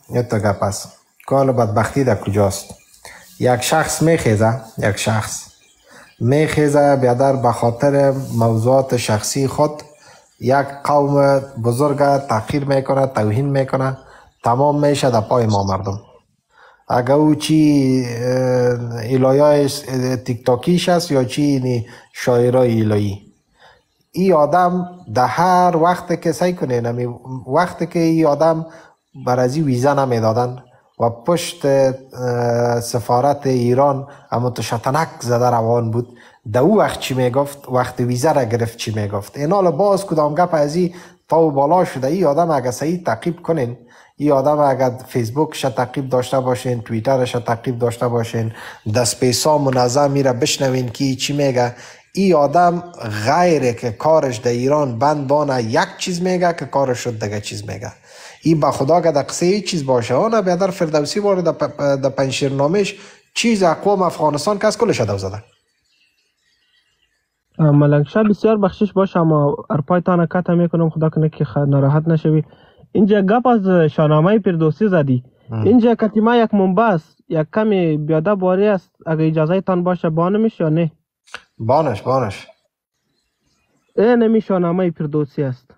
یه تا گپ است. کال بدبختی در کجاست؟ یک شخص میخیزه بیادر به خاطر موضوعات شخصی خود یک قوم بزرگ تحقیر میکنه، توهین میکنه، تمام میشه در پای ما مردم. اگه او چی الهیای تیک تاکیش است یا چی اینی شاعرای الهی، ای آدم در هر وقت که سعی کنه نمی وقت که ای آدم برازی ویزا نمیدادن و پشت سفارت ایران اما تو شتنک زده روان بود، در او وقت چی میگفت؟ وقت ویزا را گرفت چی میگفت؟ اینا باز کدام گپ ازی تا و بالا شده. ای آدم اگه صحیح تعقیب کنین، ای آدم اگر فیسبوکش تعقیب داشته باشین، توییترش تعقیب داشته باشین، دست پیسا منظم میره بشنوین که چی میگه. ای آدم غیره که کارش در ایران بند بانه یک چیز میگه که کارش شد دیگه چیز میگه. ای با خدا که در قصه چیز باشه آنه بیادر فردوسی وارد در پنشیرنامش چیز اقوام افغانستان که از کلش دو زده. ملک شاه بسیار بخشش باشه، اما ارپایتان کت میکنم خدا کنه که ناراحت نشوی. اینجا گپ از شاهنامه فردوسی زدی. اینجا کتیما یک منبع است، یک کمی بیاده باری است، اگه اجازه تان باشه بانمش یا نه؟ بانش این نمی شاهنامه فردوسی است.